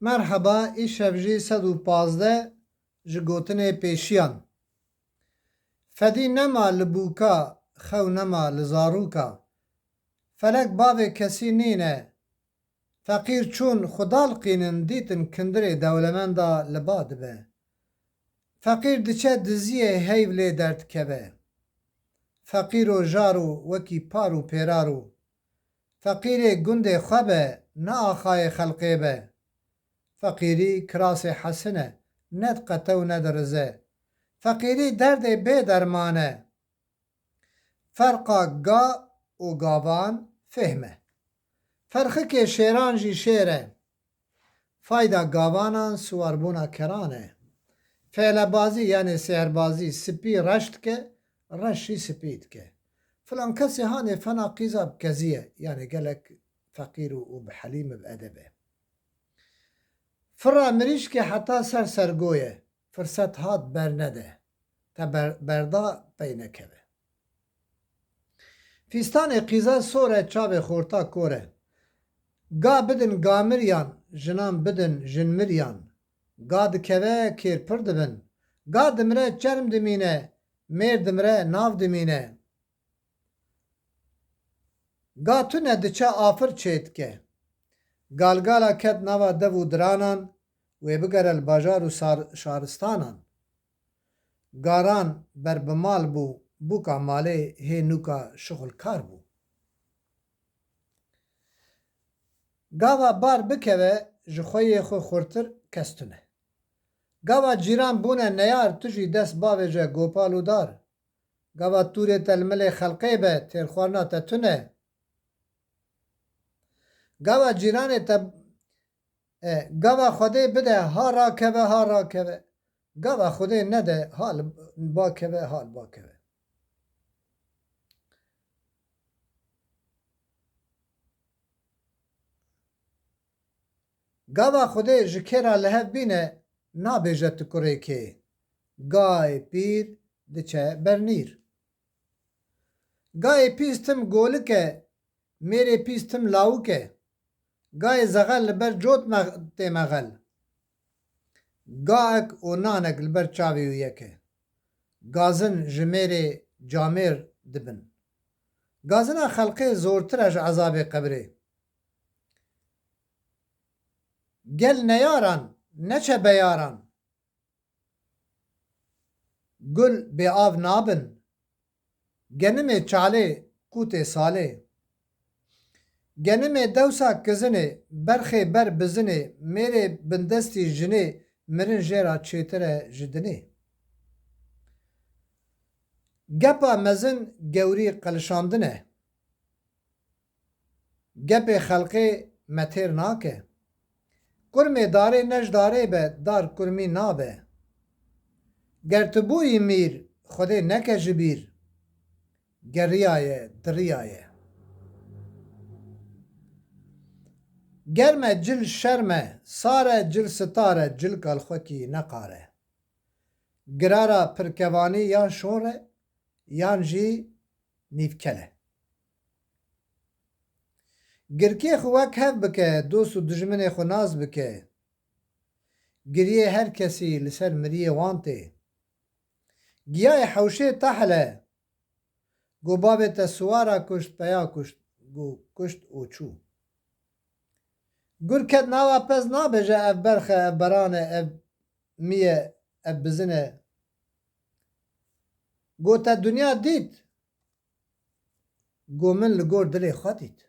مرحبا ایشەڤژی 115 ji gotinê pêşiyan. Fedî nema li bûka, xew nema li zarûka. Felek bavê kesî nîne. Feqîr çûn xudalqînin dîtin kindirê dewlemenda li ba dibe. Feqîr diçe diziyê heyv lê derdikeve. Feqîr û jar û wekî par û pêrar û. Feqîrê gundê xwe be, ne axayê xelqê be. Feqîrî kirasê hesin e, ne di qetew ne di rize. Feqîrî derdê bê derman e. Ferqa ga û gavan fêm e. Ferxikê şêran jî şêr e. Fayda gavanan siwarbûna keran e. Fêlebazî yanê sêherbazî spî reş dike, reş jî spî dike. Filan kesê hanê fena qîza bikezî ye, yanê gelek feqîr û bihelîm bi edeb e. Fira mirîşkê heta ser sergo ye, firset hat bernede, te berda pey nekeve. Fîstanê qîza sor e, çavê xorta kor e. Ga bidin gamiryan, jinan bidin jinmiryan. Ga dikeve kêrpir dibin. Ga dimire çerm dimîne, mêr dimire nav dimîne. Ga tune diçe afir çê dike. Galgala ket nava dev û diranan, wê bigere li bajar û şaristanan. Garan ber bi mal bû, bûka malê hê nûka şixulkar bû. Gava bar bikeve, ji xweyê xwe xurtir kes tune. Gava cîran bûne neyar, tu jî dest bavê je gopal û dar. Gava tûrê te li milê xelqê be, têrxwarina te tune. Gava cîranê te gava Xwedê bide, ha rakeve ha rakeve. Gava Xwedê nede, ha li ba keve ha li ba keve. Gava Xwedê ji kêra lihev bîne, nabêje tu kurê kê. Gayê pîr diçe bernîr. Gayê pîs tim golik e, mêrê pîs tim lawik e. Gayê zexel li ber cot tê mexel. Gaek û nanek li ber çavê wî yek e. Gazin ji mêrê camêr dibin. Gazina xelqê zortir e ji ezabê qebrê. Gel neyaran, neçe beyaran. Gul bê av nabin. Genimê çalê qûtê salê. Genimê dewsa kizinê, berxê ber bizinê, mêrê bindestî jinê, mirin jêra çêtir e ji dinê. Gepa mezin gewrî qelişandin e. Gepê xelqê me têr nake. Kurmê darê ne ji darê be, dar kurmî nabe. Ger tu bûyî mîr, Xwedê neke ji bîr. Geriya ye, diriya ye. Germe cil şerme, sare cil sitare, cil kalxwekî neqare. Girara pirkevanî yan şor e, yan jî nîvkel e. Girkê xwe wek hev bike, dost û dijminê xwe naz bike. Giriyê her kesî li ser miriyê wan tê. Giyayê hewşê tehile. Got bavê te siwara kuşt, peya kuşt, got kuşt û çû. Gur ket nava pez nabêje ev berx e, ev beran e, ev mî ye, ev bizin e. Got te dunya dît. Got min li gor dilê xwe dît.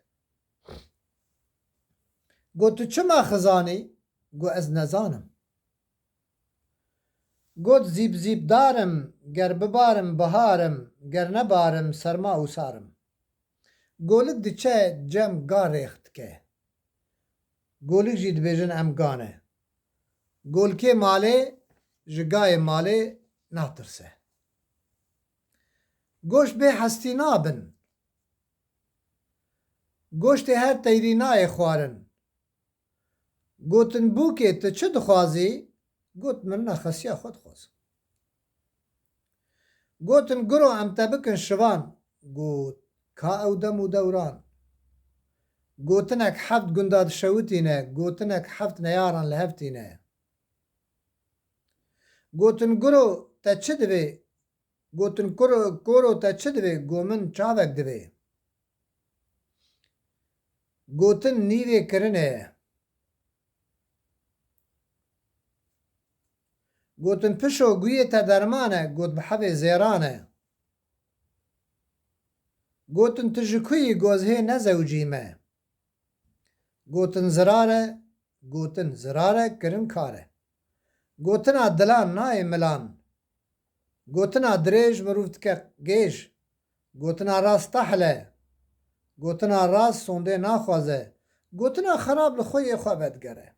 Got tu çima xizanî? Got ez nezanim. Got zîb zîbdarim, ger bibarim biharim, ger nebarim serma û sarim. Golik diçe cem ga rêx dike. Golik jî dibêjin em gan e. Golkê malê ji gayê malê natirse. Goşt bê hestî nabin. Goştê her teyrî nayê xwarin. Gotin bûkê tu çi dixwazî? Got mirina xesiya xwe dixwazim. Gotin giro em te bikin şivan. Got ka ew dem û dewran. گوتنک حفت گنداد شوتینه گوتنک حفت نیاران لهفتینه گوتن گرو تا چه دوی گوتن گرو تا چه دوی گومن چاوک دوی گوتن نیوی کرنه گوتن پشو گویه تا درمانه گوت بحوی زیرانه گوتن تجکوی گوزهی نزوجیمه گوتن زراره کرن کاره گوتنا دلان نای ملان گوتنا دریج مروفت که گیش گوتنا راست تحله گوتنا راست سونده ناخوازه گوتنا خراب لخوی خوابت گره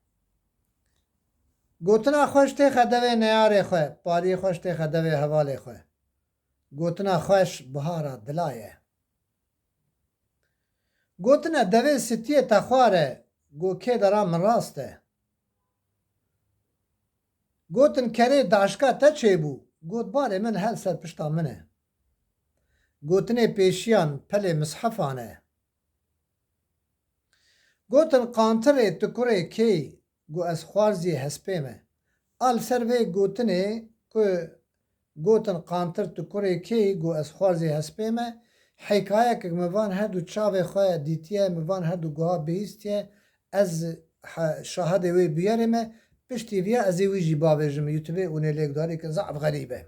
گوتنا خوش تیخه دوی نیاره خواه پاری خوش تیخه دوی حواله خواه گوتنا خوش بهارا دلایه گوتنا دوی ستیه تخواره گو که درا من راسته گوتن کری داشکا تا چه بو گوت باره من هل سر پشتا منه گوتنه پیشیان پل مصحفانه گوتن قانتره تکره کی گو از خوارزی هسپیمه آل سر وی گوتنه که گوتن قانتر تکره کی گو از خوارزی هسپیمه حکایه که موان هر دو چاوه خواه دیتیه موان هر دو گوها بیستیه از شاهد وی بیارمه پشتی ویا از وی جی باویجم یوتیوب اونه لیک داری که زعب غریبه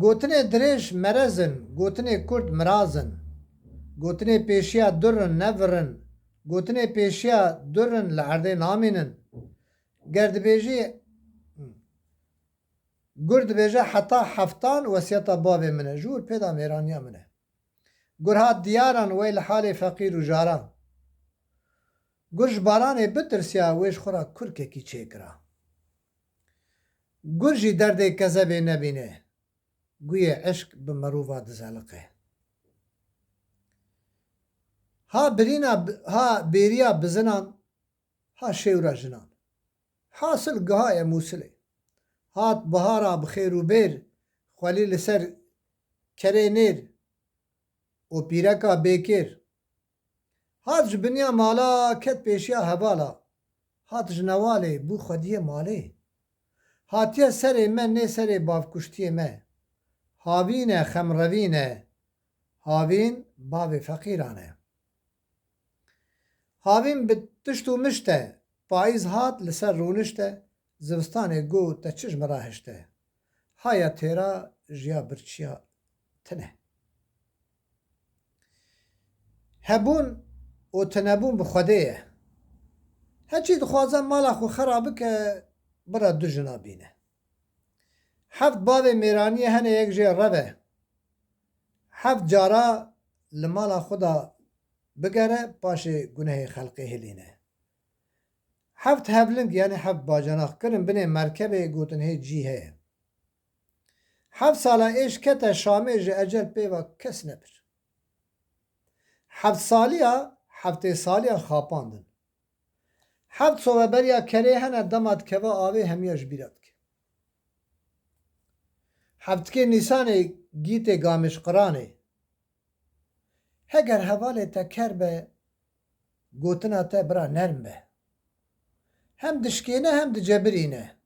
گوتنه درش مرزن گوتنه کرد مرازن گوتنه پیشیا درن نورن گوتنه پیشیا درن لعرده نامینن گرد بیجی گرد بیجه حتا حفتان وسیطا باوی منه جور پیدا میرانیا منه گرهات دیاران ویل حال فقیر و جاران گرش بارانه بترسیا ویش خورا کرکه کی چیکرا گرجی درده کذبه نبینه گوی عشق به مروفا دزالقه ها بیریا بزنان ها شیورا جنان حاصل گهای موسله هات بهارا بخیر و بیر خوالی لسر کره نیر و پیرکا بیکر هات جبنیا مالا کت پیشیا هوالا هات جنواله بو خودیه ماله هاتیه سر من نه سر باف کشتیه من هاوینه خمروینه هاوین باو فقیرانه هاوین به تشت و مشته پاییز هات لسر رونشته زوستان گو تا چشم راهشته هایا تیرا جیا برچیا تنه هبون و تنبون بخوده هرچی دخوازم مالا خو خرابه که برا دو جنابینه هفت باب میرانی هنه یک جه ربه هفت جارا لمالا خدا بگره باش گناه خلقی هلینه هفت هبلنگ یعنی هفت باجناخ کرن بنه مرکبه گوتن هی جی هی هفت سالا ایش کتا شامه جه اجل پیوا کس نبر هفت سالیا خاپاندن هفت صوبه بریا کره هنه دماد کوا آوه همیاش بیرد که هفت که نیسانه گیت گامش قرانه هگر حواله تا کر به گوتنا تا برا نرم به هم دشکینه هم دجبرینه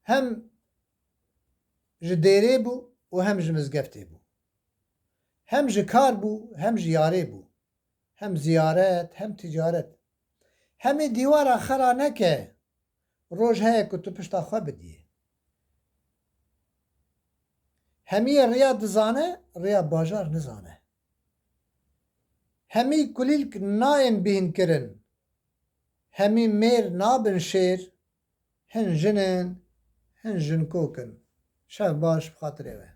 هم جدیره بو و هم جمزگفته بو هم جکار بو هم جیاره بو هم زیارت هم تجارت همی دیوار خرا نکه روش هیا که تو پشتا خواه بدیه همی ریا دزانه ریا باجار نزانه همی کلیل ناین بین کرن همی میر نابن شیر هن جنن هن جن کوکن شب باش بخاطره